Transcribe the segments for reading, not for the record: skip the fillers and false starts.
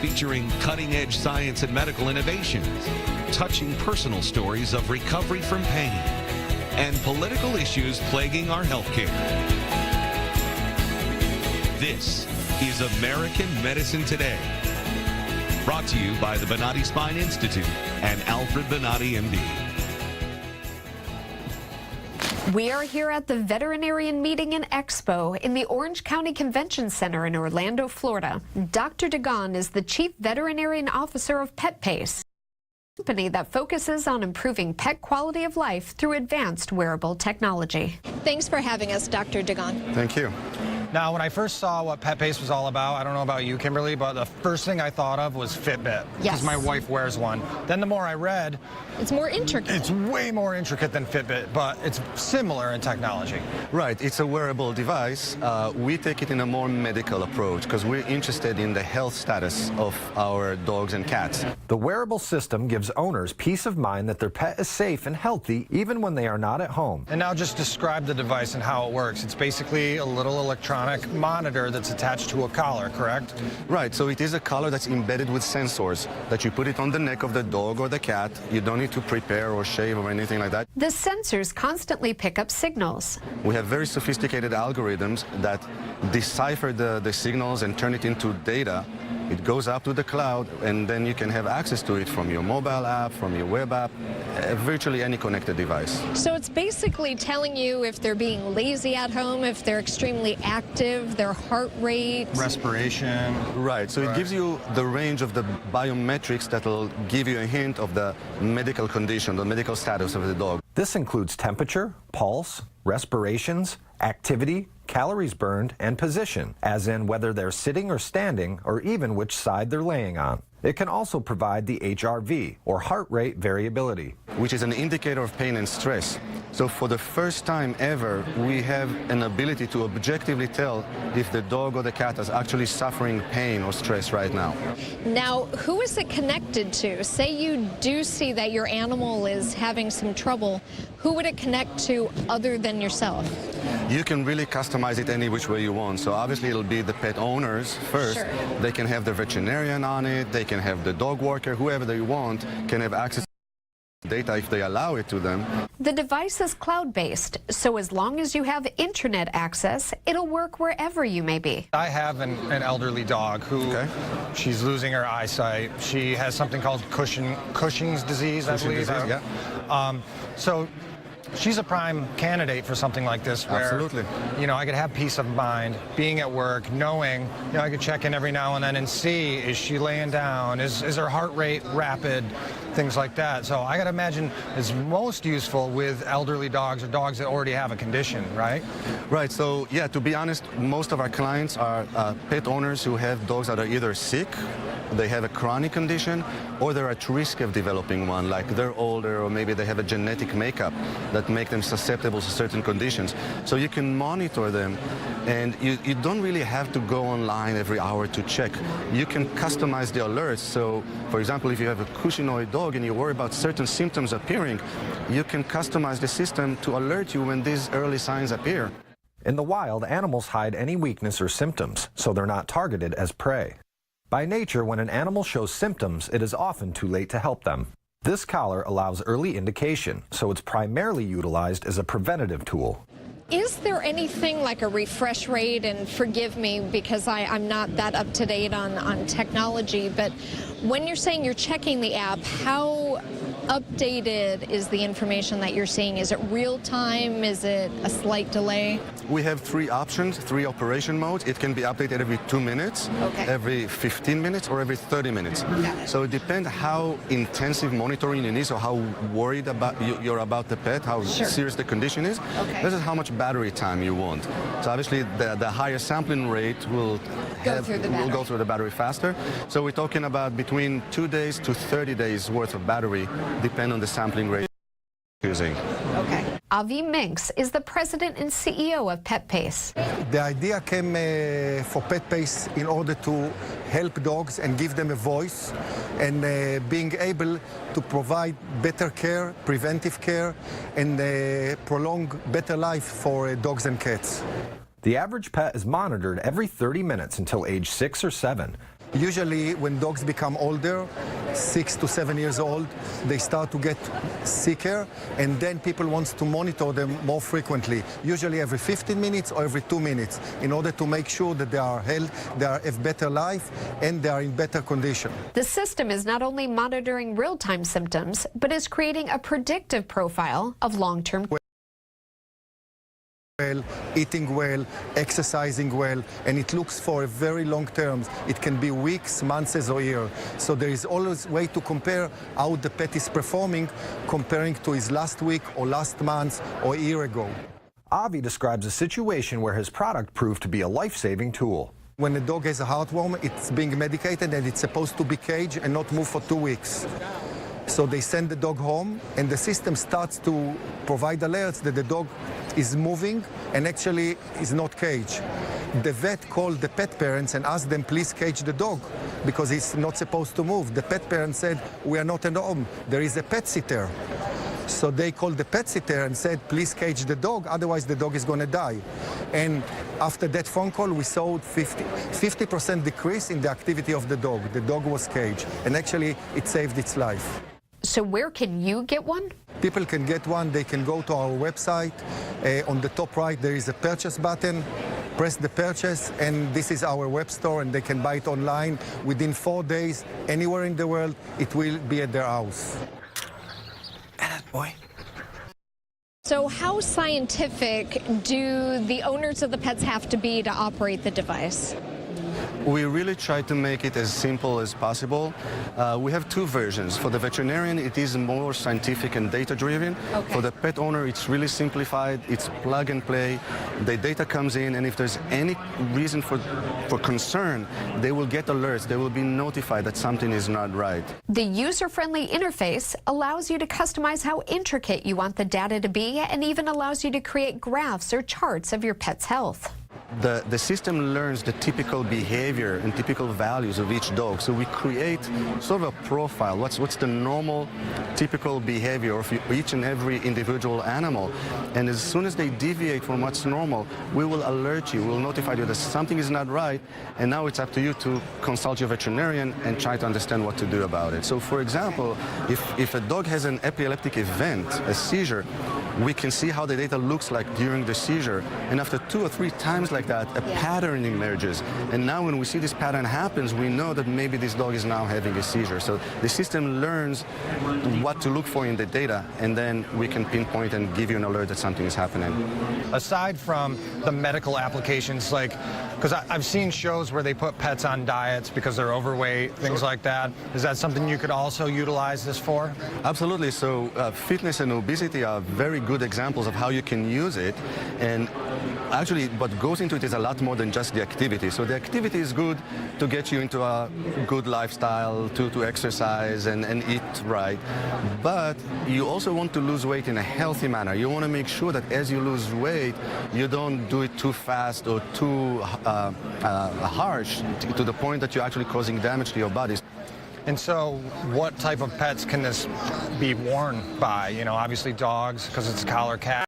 featuring cutting-edge science and medical innovations, touching personal stories of recovery from pain, and political issues plaguing our healthcare. This is American Medicine Today. Brought to you by the Bonati Spine Institute and Alfred Bonati, MD. We are here at the Veterinarian Meeting and Expo in the Orange County Convention Center in Orlando, Florida. Dr. Dagon is the Chief Veterinarian Officer of PetPace, a company that focuses on improving pet quality of life through advanced wearable technology. Thanks for having us, Dr. Dagon. Thank you. Now, when I first saw what PetPace was all about, I don't know about you, Kimberly, but the first thing I thought of was Fitbit. Yes. Because my wife wears one. Then the more I read, it's more intricate. It's way more intricate than Fitbit, but it's similar in technology. Right, it's a wearable device. We take it in a more medical approach because we're interested in the health status of our dogs and cats. The wearable system gives owners peace of mind that their pet is safe and healthy even when they are not at home. And now just describe the device and how it works. It's basically a little electronic monitor that's attached to a collar, correct? Right, so it is a collar that's embedded with sensors that you put it on the neck of the dog or the cat. You don't need to prepare or shave or anything like that. The sensors constantly pick up signals. We have very sophisticated algorithms that decipher the signals and turn it into data. It goes up to the cloud, and then you can have access to it from your mobile app, from your web app, virtually any connected device. So it's basically telling you if they're being lazy at home, if they're extremely active, their heart rate, respiration. Right, so it gives you the range of the biometrics that will give you a hint of the medical condition, the medical status of the dog. This includes temperature, pulse, respirations, activity, calories burned, and position, as in whether they're sitting or standing, or even which side they're laying on. It can also provide the HRV, or heart rate variability, which is an indicator of pain and stress. So for the first time ever, we have an ability to objectively tell if the dog or the cat is actually suffering pain or stress right now. Now, who is it connected to? Say you do see that your animal is having some trouble, who would it connect to other than yourself? You can really customize it any which way you want. So obviously it'll be the pet owners first. Sure. They can have the veterinarian on it, they can have the dog walker, whoever they want can have access to data if they allow it to them. The device is cloud-based, so as long as you have internet access, it'll work wherever you may be. I have an elderly dog who, she's losing her eyesight. She has something called Cushing's disease, I believe. Yeah. So she's a prime candidate for something like this where, absolutely, you know, I could have peace of mind being at work, knowing, you know, I could check in every now and then and see, is she laying down? Is her heart rate rapid? Things like that. So I got to imagine it's most useful with elderly dogs or dogs that already have a condition, right? Right. So, yeah, to be honest, most of our clients are pet owners who have dogs that are either sick, they have a chronic condition, or they're at risk of developing one, like they're older or maybe they have a genetic makeup that make them susceptible to certain conditions. So you can monitor them, and you don't really have to go online every hour to check. You can customize the alerts. So, for example, if you have a cushingoid dog and you worry about certain symptoms appearing, you can customize the system to alert you when these early signs appear. In the wild, animals hide any weakness or symptoms, so they're not targeted as prey. By nature, when an animal shows symptoms, it is often too late to help them. This collar allows early indication, so it's primarily utilized as a preventative tool. Is there anything like a refresh rate, and forgive me because I'm not that up to date on technology, but when you're saying you're checking the app, how updated is the information that you're seeing? Is it real time? Is it a slight delay? We have 3 options, 3 operation modes. It can be updated every 2 minutes, every 15 minutes, or every 30 minutes. So it depends how intensive monitoring it is or how worried you're about the pet, how serious the condition is. This is how much battery time you want. So obviously the higher sampling rate will go through the battery faster. So we're talking about between 2 days to 30 days worth of battery, depending on the sampling rate you're using. Avi Minks is the president and CEO of PetPace. The idea came for PetPace in order to help dogs and give them a voice, and being able to provide better care, preventive care, and prolong better life for dogs and cats. The average pet is monitored every 30 minutes until age 6 or 7. Usually when dogs become older, 6 to 7 years old, they start to get sicker, and then people want to monitor them more frequently, usually every 15 minutes or every 2 minutes, in order to make sure that they are healthy, they have better life, and they are in better condition. The system is not only monitoring real-time symptoms, but is creating a predictive profile of long-term Well, eating well, exercising well, and it looks for a very long term. It can be weeks, months, or years. So there is always a way to compare how the pet is performing, comparing to his last week or last month or a year ago. Avi describes a situation where his product proved to be a life-saving tool. When a dog has a heartworm, it's being medicated and it's supposed to be caged and not move for 2 weeks. So they send the dog home, and the system starts to provide alerts that the dog is moving and actually is not caged. The vet called the pet parents and asked them, please cage the dog because he's not supposed to move. The pet parents said, we are not at home, there is a pet sitter. So they called the pet sitter and said, please cage the dog, otherwise the dog is going to die. And after that phone call, we saw 50% decrease in the activity of the dog. The dog was caged, and actually it saved its life. So where can you get one? People can get one. They can go to our website. On the top right, there is a purchase button. Press the purchase, and this is our web store, and they can buy it online. Within 4 days, anywhere in the world, it will be at their house. Boy. So how scientific do the owners of the pets have to be to operate the device? We really try to make it as simple as possible. We have two versions. For the veterinarian, it is more scientific and data-driven. Okay. For the pet owner, it's really simplified. It's plug and play. The data comes in, and if there's any reason for concern, they will get alerts. They will be notified that something is not right. The user-friendly interface allows you to customize how intricate you want the data to be, and even allows you to create graphs or charts of your pet's health. The system learns the typical behavior and typical values of each dog. So we create sort of a profile. What's the normal, typical behavior of each and every individual animal? And as soon as they deviate from what's normal, we will alert you. We'll notify you that something is not right. And now it's up to you to consult your veterinarian and try to understand what to do about it. So for example, if a dog has an epileptic event, a seizure, we can see how the data looks like during the seizure. And after 2 or 3 times like that, a pattern emerges. And now when we see this pattern happens, we know that maybe this dog is now having a seizure. So the system learns what to look for in the data, and then we can pinpoint and give you an alert that something is happening. Aside from the medical applications, like, because I've seen shows where they put pets on diets because they're overweight, things like that. Is that something you could also utilize this for? Absolutely. So fitness and obesity are very good examples of how you can use it. And actually, what goes into it is a lot more than just the activity. So the activity is good to get you into a good lifestyle, to exercise and eat right. But you also want to lose weight in a healthy manner. You want to make sure that as you lose weight, you don't do it too fast or too harsh to the point that you're actually causing damage to your body. And so what type of pets can this be worn by? You know, obviously dogs, because it's a collar cat.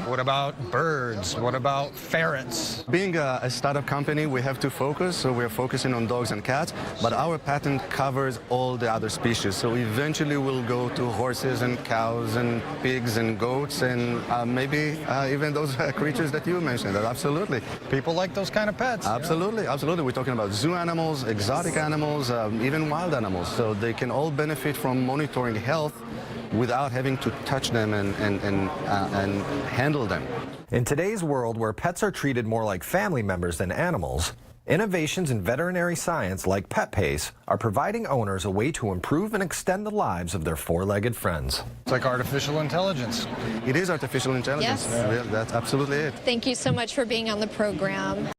What about birds? What about ferrets? Being a startup company, we have to focus, so we're focusing on dogs and cats, but our patent covers all the other species. So eventually we'll go to horses and cows and pigs and goats and maybe even those creatures that you mentioned. Absolutely. People like those kind of pets. Absolutely, absolutely. We're talking about zoo animals, exotic animals, even wild animals. So they can all benefit from monitoring health without having to touch them and handle them. In today's world where pets are treated more like family members than animals, innovations in veterinary science like PetPace are providing owners a way to improve and extend the lives of their four-legged friends. It's like artificial intelligence. It is artificial intelligence. Yes. That's absolutely it. Thank you so much for being on the program.